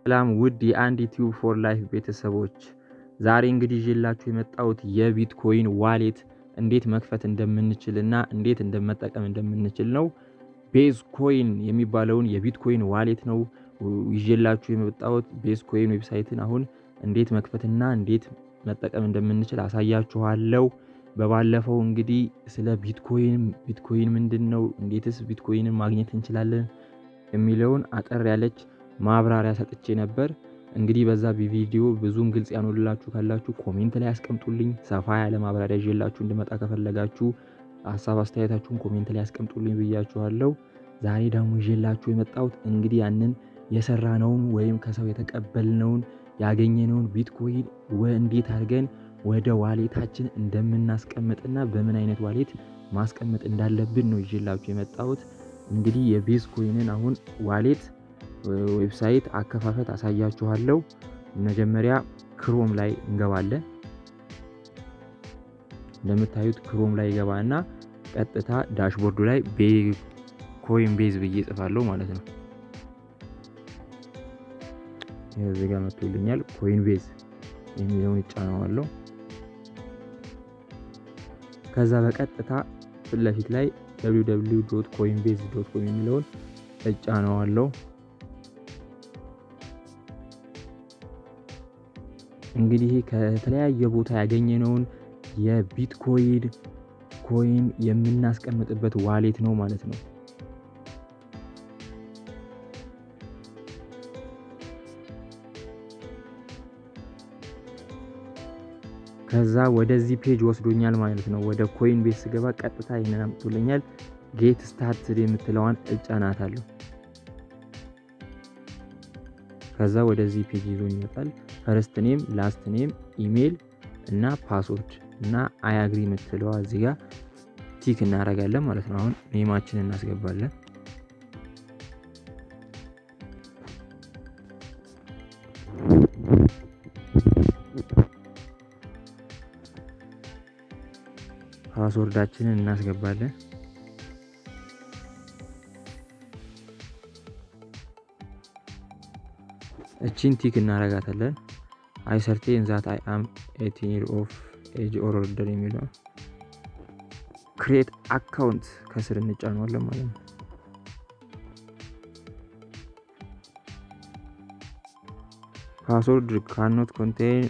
ሰላም ውድ የአንድ ዩቲዩብ ፎር ላይፍ ቤተሰቦች ዛሬ እንግዲህ ይዤላችሁ የመጣሁት የቢትኮይን ዋሌት እንዴት መክፈት እንደምንችልና እንዴት እንደመጠቀም እንደምንችል ነው። ቤዝ ኮይን የሚባለውን የቢትኮይን ዋሌት ነው ይዤላችሁ የመጣሁት። ቤዝ ኮይን ዌብሳይትን አሁን እንዴት መክፈትና እንዴት መጠቀም እንደምንችል አሳያችኋለሁ። በባለፈው እንግዲህ ስለ ቢትኮይን ምንድነው፣ እንዴትስ ቢትኮይንን ማግኘት እንችላለን የሚለውን አጠር ያለች ማብራሪያ ሰጥቼ ነበር። እንግዲህ በዛ ቪዲዮ ብዙም ግልጽ ያልሆነላችሁ ካላችሁ ኮሜንት ላይ አስቀምጡልኝ። ሰፋ ያለ ማብራሪያ ይዤላችሁ እንድመጣ ከፈለጋችሁ ሐሳብ አስተያየታችሁን ኮሜንት ላይ አስቀምጡልኝ ብያችኋለሁ። ዛሬ ደግሞ ይዤላችሁ የመጣሁት እንግዲህ ያንን የሰራነውን ወይም ከሰው የተቀበልነውን ያገኘነውን ቢትኮይን እንዴት አድርገን ወደ ዋሌታችን እንደምናስቀምጥና በምን አይነት ዋሌት ማስቀመጥ እንዳለብን ነው ይዤላችሁ የመጣሁት። እንግዲህ የቤዝ ኮይንን አሁን ዋሌት ዌብሳይት አከፋፈት አሳያችኋለሁ። መጀመሪያ ክሮም ላይ እንገባለን። እንደምታዩት ክሮም ላይ ገባና ቀጥታ ዳሽቦርዱ ላይ ኮይንቤዝ ብዬ ጽፋለሁ ማለት ነው። እዚህ ጋር መጥቶልኛል። ኮይንቤዝ የሚለውን እጫነዋለሁ። ከዛ በቀጥታ ፊት ለፊት ላይ www.coinbase.com የሚለውን እጫነዋለሁ። እንግዲህ ከተለያየ ቦታ ያገኘነውን የቢትኮይን ኮይን የምናስቀምጥበት ዋሌት ነው ማለት ነው። ከዛ ወደዚህ ፔጅ ወስዶኛል ማለት ነው። ወደ ኮይንቤዝ ስገባ ቀጥታ ይሄንን አምጥቶልኛል። ጌት ስታርትድ የምትለዋን እጫናታለሁ። ከዛ ወደዚህ ፔጅ ይዞኝ ይመጣል። ፈርስት ኔም፣ ላስት ኔም፣ ኢሜል እና ፓስወርድ እና አይ አግሪ የምትለዋ እዚህ ጋር ቲክ እናደርጋለን ማለት ነው። አሁን ኔማችንን እናስገባለን። ፓስወርዳችንን እናስገባለን። እቺን ቲክ እናረጋታለን። አይ ሰርቴን ዛት አይ አም 18 years of age or older የሚለው create account ከስር እንጫነዋለን ማለት ነው። ፓስወርድ cannot contain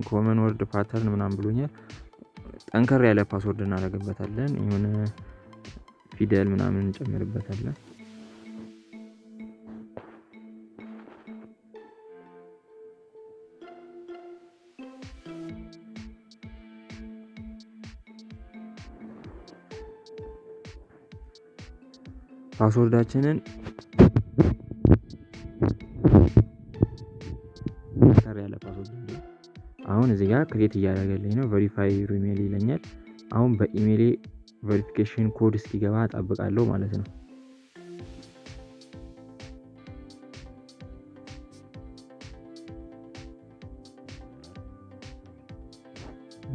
common word pattern ምናምን ብሎኛል። ጠንከር ያለ ፓስወርድ እናደርግበታለን። የሆነ ፊደል ምናምን እንጨምርበታለን። ፓስወርዳችንን ጠንከር ያለ ፓስወርድ ነው። አሁን እዚህ ጋር ክሬት እያደረገልኝ ነው። ቬሪፋይ ኢሜል ይለኛል። አሁን በኢሜሌ ቬሪፊኬሽን ኮድ እስኪገባ እጠብቃለሁ ማለት ነው።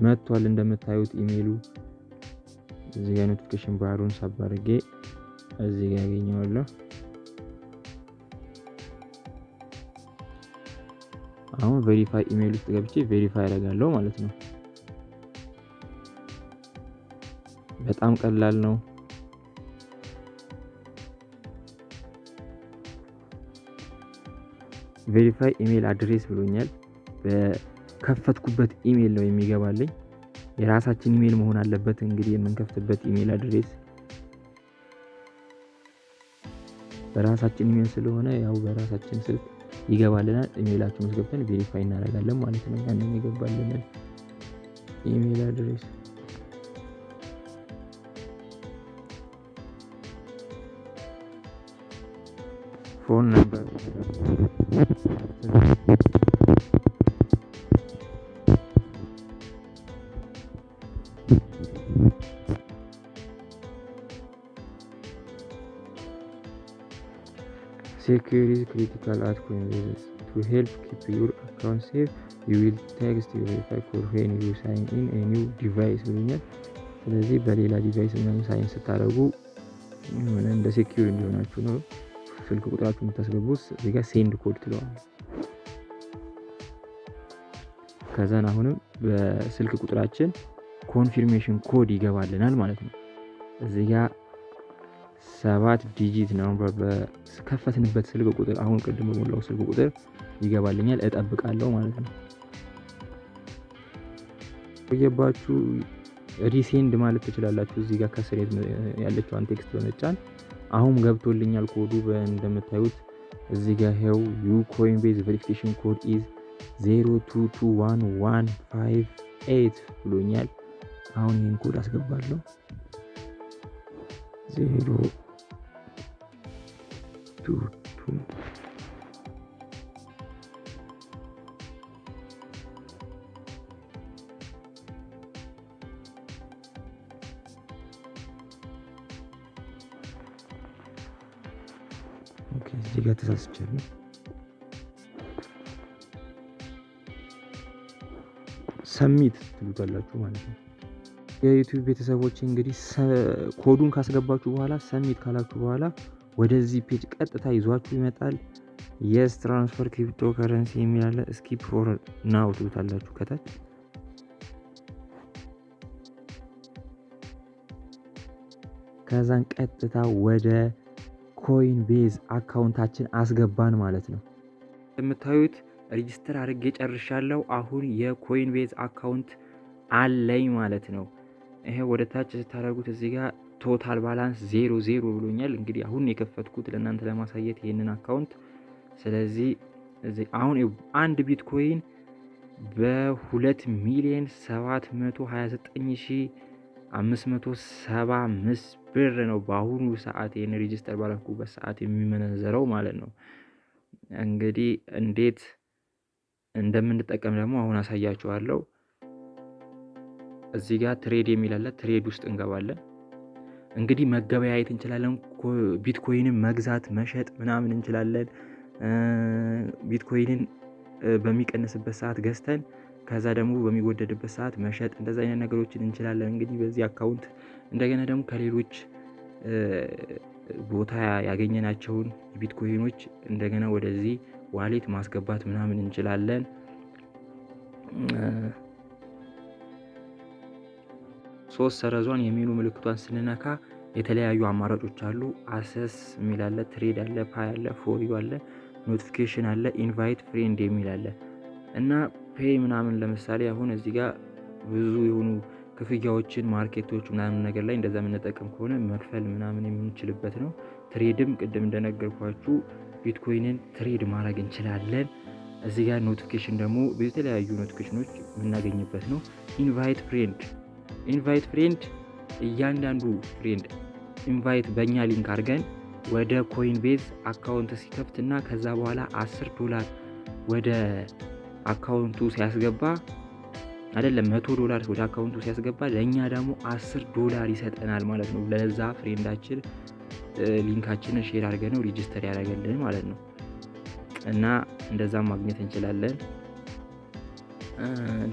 መጥቷል እንደምታዩት ኢሜሉ። እዚህ ጋር ኖቲፊኬሽን ባሩን ሳብ አድርጌ እዚህ ጋር ያገኘዋለሁ። አሁን ቬሪፋይ ኢሜል ውስጥ ገብቼ ቬሪፋይ አደርጋለሁ ማለት ነው። በጣም ቀላል ነው። ቬሪፋይ ኢሜል አድሬስ ብሎኛል። በከፈትኩበት ኢሜል ነው የሚገባልኝ። የራሳችን ኢሜል መሆን አለበት እንግዲህ የምንከፍትበት ኢሜል አድሬስ በራሳችን ኢሜል ስለሆነ ያው በራሳችን ስልክ ይገባልናል። ኢሜላችን ውስጥ ገብተን ቬሪፋይ እናደርጋለን ማለት ነው። ያንን ይገባልናል ኢሜል አድሬስ። ፎን ነምበር Security is critical at coinbase. To help keep your account safe, you will text your verify code when you sign in a new device ብሎኛል። ስለዚህ በሌላ ዲቫይስ ምናምን ሳይን ስታደርጉ የሆነ እንደ ሴኪዩር እንዲሆናችሁ ነው። ስልክ ቁጥራችሁን የምታስገቡት እዚህ ጋር ሴንድ ኮድ ትለዋለህ። ከዛን አሁንም በስልክ ቁጥራችን ኮንፊርሜሽን ኮድ ይገባልናል ማለት ነው። እዚህ ጋር 7 ዲጂት ነምበር በከፈትንበት ስልክ ቁጥር አሁን ቅድም በሞላው ስልክ ቁጥር ይገባልኛል። እጠብቃለሁ ማለት ነው። ቆየባችሁ ሪሴንድ ማለት ትችላላችሁ። እዚህ ጋር ከስር ያለችውን ቴክስት በመጫን አሁን ገብቶልኛል ኮዱ እንደምታዩት እዚህ ጋር ሄው ዩ ኮይንቤዝ ቬሪፊኬሽን ኮድ ኢዝ 022115 ብሎኛል። አሁን ይሄን ኮድ አስገባለሁ 022 ኦኬ እዚህ ጋር ተሳስቻለሁ። ሰሚት ትሉታላችሁ ማለት ነው። የዩቲዩብ ቤተሰቦች እንግዲህ ኮዱን ካስገባችሁ በኋላ ሰሚት ካላችሁ በኋላ ወደዚህ ፔጅ ቀጥታ ይዟችሁ ይመጣል። የስ ትራንስፈር ክሪፕቶ ከረንሲ የሚል አለ። ስኪፕ ፎር ናው ትሉታላችሁ ከታች። ከዛን ቀጥታ ወደ ኮይን ቤዝ አካውንታችን አስገባን ማለት ነው። እንደምታዩት ሬጂስተር አድርጌ ጨርሻለሁ። አሁን የኮይን ቤዝ አካውንት አለኝ ማለት ነው። ይሄ ወደ ታች ስታደርጉት እዚህ ጋር ቶታል ባላንስ 00 ብሎኛል። እንግዲህ አሁን የከፈትኩት ለእናንተ ለማሳየት ይሄንን አካውንት። ስለዚህ እዚህ አሁን አንድ ቢትኮይን በ2,729,575 ብር ነው በአሁኑ ሰዓት ይሄን ሬጂስተር ባደረኩበት ሰዓት የሚመነዘረው ማለት ነው። እንግዲህ እንዴት እንደምንጠቀም ደግሞ አሁን አሳያችኋለሁ። እዚህ ጋር ትሬድ የሚል አለ። ትሬድ ውስጥ እንገባለን። እንግዲህ መገበያየት እንችላለን። ቢትኮይንን መግዛት መሸጥ ምናምን እንችላለን። ቢትኮይንን በሚቀንስበት ሰዓት ገዝተን ከዛ ደግሞ በሚወደድበት ሰዓት መሸጥ እንደዛ አይነት ነገሮችን እንችላለን። እንግዲህ በዚህ አካውንት እንደገና ደግሞ ከሌሎች ቦታ ያገኘናቸውን ቢትኮይኖች እንደገና ወደዚህ ዋሌት ማስገባት ምናምን እንችላለን። ሶስት ሰረዟን የሚሉ ምልክቷን ስንነካ የተለያዩ አማራጮች አሉ። አሰስ የሚል አለ፣ ትሬድ አለ፣ ፓይ አለ፣ ፎር ዩ አለ፣ ኖቲፊኬሽን አለ፣ ኢንቫይት ፍሬንድ የሚል አለ እና ፔይ ምናምን ለምሳሌ አሁን እዚህ ጋር ብዙ የሆኑ ክፍያዎችን ማርኬቶች ምናምን ነገር ላይ እንደዛ የምንጠቀም ከሆነ መክፈል ምናምን የምንችልበት ነው። ትሬድም ቅድም እንደነገርኳችሁ ቢትኮይንን ትሬድ ማድረግ እንችላለን። እዚህ ጋር ኖቲፊኬሽን ደግሞ የተለያዩ ኖቲፊኬሽኖች የምናገኝበት ነው። ኢንቫይት ፍሬንድ እያንዳንዱ ፍሬንድ ኢንቫይት በእኛ ሊንክ አድርገን ወደ ኮይን ቤዝ አካውንት ሲከፍትና ከዛ በኋላ $10 ወደ አካውንቱ ሲያስገባ አይደለም $100 ወደ አካውንቱ ሲያስገባ ለእኛ ደግሞ $10 ይሰጠናል ማለት ነው። ለዛ ፍሬንዳችን ሊንካችንን ሼር አድርገን ነው ሬጂስተር ያደርገልን ማለት ነው። እና እንደዛም ማግኘት እንችላለን።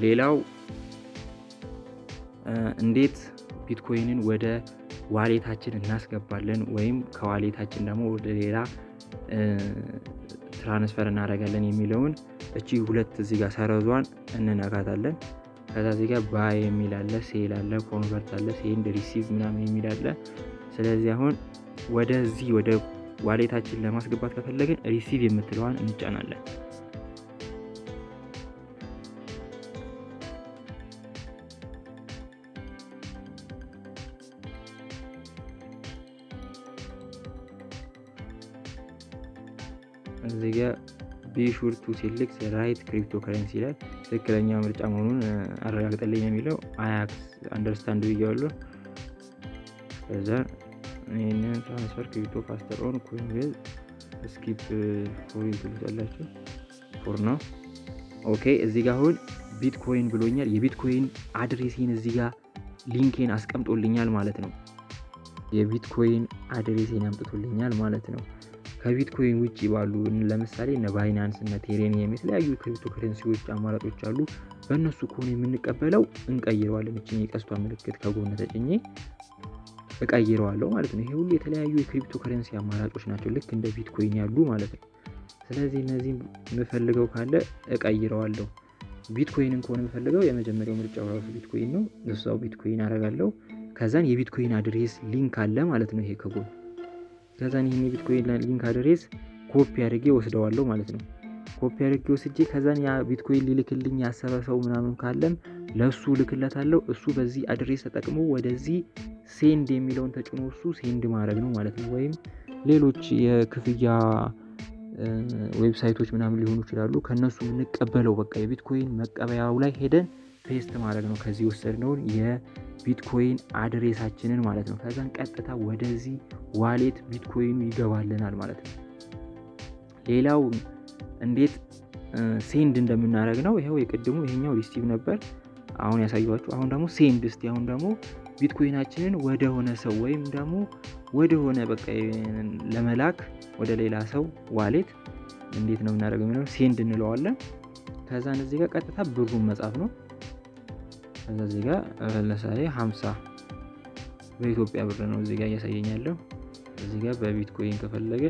ሌላው እንዴት ቢትኮይንን ወደ ዋሌታችን እናስገባለን ወይም ከዋሌታችን ደግሞ ወደ ሌላ ትራንስፈር እናደርጋለን የሚለውን እቺ ሁለት እዚህ ጋር ሰረዟን እንነካታለን። ከዛ እዚህ ጋር ባይ የሚል አለ፣ ሴል አለ፣ ኮንቨርት አለ፣ ሴንድ ሪሲቭ ምናምን የሚል አለ። ስለዚህ አሁን ወደዚህ ወደ ዋሌታችን ለማስገባት ከፈለግን ሪሲቭ የምትለዋን እንጫናለን። እዚህ ጋር ቢ ሹር ቱ ሴሌክት ራይት ክሪፕቶ ከረንሲ ላይ ትክክለኛ ምርጫ መሆኑን አረጋግጠልኝ የሚለው አያክስ አንደርስታንድ ብያለሁ። ከዛ ይሄንን ትራንስፈር ክሪፕቶ ፋስተር ኦን ኮይንቤዝ ስኪፕ ፎር ትሉታላችሁ ፎር ነው። ኦኬ እዚህ ጋር አሁን ቢትኮይን ብሎኛል። የቢትኮይን አድሬሴን እዚህ ጋር ሊንኬን አስቀምጦልኛል ማለት ነው። የቢትኮይን አድሬሴን አምጥቶልኛል ማለት ነው። ከቢትኮይን ውጪ ባሉ ለምሳሌ እነ ባይናንስ እና ቴሬኒየም የተለያዩ ክሪፕቶ ከረንሲዎች አማራጮች አሉ። በእነሱ ከሆነ የምንቀበለው እንቀይረዋለን። እቺ የቀስቷ ምልክት ከጎን ተጭኜ እቀይረዋለሁ ማለት ነው። ይሄ ሁሉ የተለያዩ የክሪፕቶ ከረንሲ አማራጮች ናቸው ልክ እንደ ቢትኮይን ያሉ ማለት ነው። ስለዚህ እነዚህን የምፈልገው ካለ እቀይረዋለሁ። ቢትኮይንን ከሆነ የምፈልገው የመጀመሪያው ምርጫው ራሱ ቢትኮይን ነው። እዛው ቢትኮይን አደርጋለሁ። ከዛን የቢትኮይን አድሬስ ሊንክ አለ ማለት ነው ይሄ ከጎን። ከዛን ይሄን የቢትኮይን ሊንክ አድሬስ ኮፒ አድርጌ ወስደዋለሁ ማለት ነው። ኮፒ አድርጌ ወስጄ ከዛን ያ ቢትኮይን ሊልክልኝ ያሰበ ሰው ምናምን ካለም ለሱ ልክለታለሁ። እሱ በዚህ አድሬስ ተጠቅሞ ወደዚህ ሴንድ የሚለውን ተጭኖ እሱ ሴንድ ማድረግ ነው ማለት ነው። ወይም ሌሎች የክፍያ ዌብሳይቶች ምናምን ሊሆኑ ይችላሉ ከነሱ እንቀበለው በቃ የቢትኮይን መቀበያው ላይ ሄደን ፔስት ማድረግ ነው ከዚህ ወሰድነውን የቢትኮይን አድሬሳችንን ማለት ነው። ከዛን ቀጥታ ወደዚህ ዋሌት ቢትኮይኑ ይገባልናል ማለት ነው። ሌላው እንዴት ሴንድ እንደምናደርግ ነው። ይሄው የቅድሙ ይሄኛው ሪሲቭ ነበር አሁን ያሳየኋችሁ። አሁን ደግሞ ሴንድ እስቲ አሁን ደግሞ ቢትኮይናችንን ወደ ሆነ ሰው ወይም ደግሞ ወደ ሆነ በቃ ለመላክ ወደ ሌላ ሰው ዋሌት እንዴት ነው የምናደርገው የሚለው ሴንድ እንለዋለን። ከዛን እዚህ ጋር ቀጥታ ብሩን መጻፍ ነው። ከዛ እዚህ ጋር ለምሳሌ 50 በኢትዮጵያ ብር ነው እዚህ ጋር እያሳየኝ ያለው። እዚህ ጋር በቢትኮይን ከፈለገ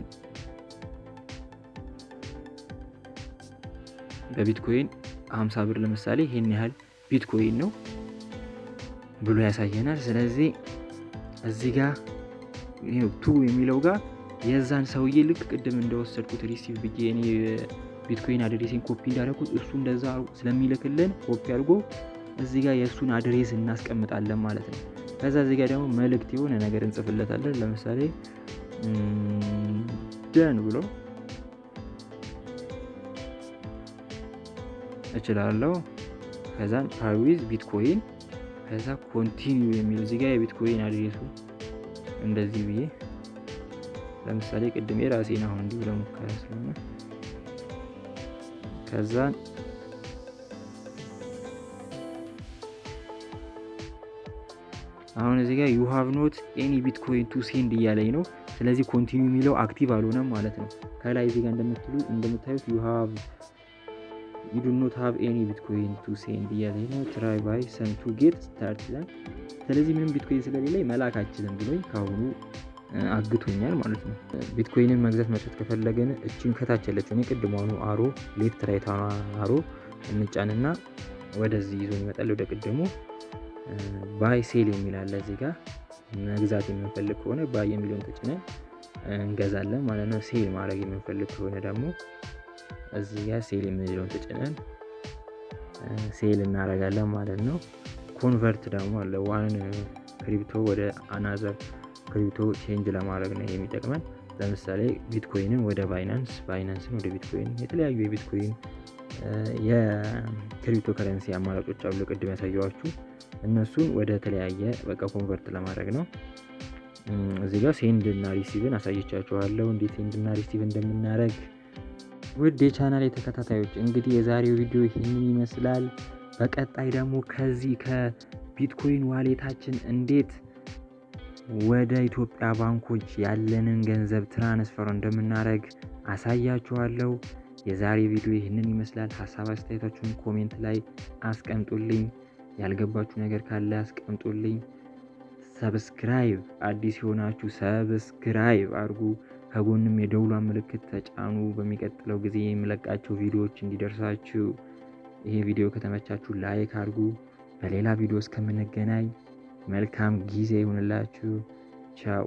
በቢትኮይን 50 ብር ለምሳሌ ይሄን ያህል ቢትኮይን ነው ብሎ ያሳየናል። ስለዚህ እዚህ ጋር ይሄው ቱ የሚለው ጋር የዛን ሰውዬ ልክ ቅድም እንደወሰድኩት ሪሲቭ ብዬ እኔ ቢትኮይን አድሬስን ኮፒ እንዳደረኩት እሱ እንደዛ ስለሚልክልን ኮፒ አድርጎ እዚህ ጋር የእሱን አድሬስ እናስቀምጣለን ማለት ነው። ከዛ እዚህ ጋር ደግሞ መልእክት የሆነ ነገር እንጽፍለታለን። ለምሳሌ ደን ብሎ እችላለሁ። ከዛን ፓርዊዝ ቢትኮይን ከዛ ኮንቲኒዩ የሚል እዚህ ጋር የቢትኮይን አድሬሱ እንደዚህ ብዬ ለምሳሌ ቅድም የራሴን አሁን እንዲሁ ለሙከራ ስለሆነ ከዛን አሁን እዚህ ጋር you have not any bitcoin to send እያለኝ ነው። ስለዚህ ኮንቲኒዩ የሚለው አክቲቭ አልሆነም ማለት ነው። ከላይ እዚህ ጋር እንደምታዩት you do not have any bitcoin to send እያለኝ ነው። try by send to get start ይላል። ስለዚህ ምንም ቢትኮይን ስለሌለኝ መላክ አልችልም ብሎኝ ካሁኑ አግቶኛል ማለት ነው። ቢትኮይንን መግዛት መሸጥ ከፈለገን እቺን ከታች ያለችው እኔ ቅድሟኑ አሮ ሌፍት ራይት አሮ እንጫንና ወደዚህ ይዞ ይመጣል ወደ ቅድሙ ባይ ሴል የሚል አለ። እዚህ ጋር መግዛት የምንፈልግ ከሆነ ባይ የሚለውን ተጭነን እንገዛለን ማለት ነው። ሴል ማድረግ የምንፈልግ ከሆነ ደግሞ እዚህ ጋር ሴል የሚለውን ተጭነን ሴል እናደርጋለን ማለት ነው። ኮንቨርት ደግሞ አለ ዋን ክሪፕቶ ወደ አናዘር ክሪፕቶ ቼንጅ ለማድረግ ነው የሚጠቅመን። ለምሳሌ ቢትኮይንን ወደ ባይናንስን ወደ ቢትኮይን የተለያዩ የቢትኮይን የክሪፕቶ ከረንሲ አማራጮች አሉ ቅድም ያሳየኋችሁ እነሱን ወደ ተለያየ በቃ ኮንቨርት ለማድረግ ነው። እዚህ ጋር ሴንድ እና ሪሲቭን አሳይቻችኋለሁ እንዴት ሴንድ እና ሪሲቭ እንደምናደርግ። ውድ የቻናል ተከታታዮች እንግዲህ የዛሬው ቪዲዮ ይህንን ይመስላል። በቀጣይ ደግሞ ከዚህ ከቢትኮይን ዋሌታችን እንዴት ወደ ኢትዮጵያ ባንኮች ያለንን ገንዘብ ትራንስፈር እንደምናደርግ አሳያችኋለሁ። የዛሬ ቪዲዮ ይህንን ይመስላል። ሀሳብ አስተያየታችሁን ኮሜንት ላይ አስቀምጡልኝ። ያልገባችሁ ነገር ካለ አስቀምጡልኝ። ሰብስክራይብ አዲስ የሆናችሁ ሰብስክራይብ አድርጉ። ከጎንም የደውሏን ምልክት ተጫኑ። በሚቀጥለው ጊዜ የምለቃቸው ቪዲዮዎች እንዲደርሳችሁ። ይሄ ቪዲዮ ከተመቻችሁ ላይክ አድርጉ። በሌላ ቪዲዮ እስከምንገናኝ መልካም ጊዜ ይሁንላችሁ። ቻው።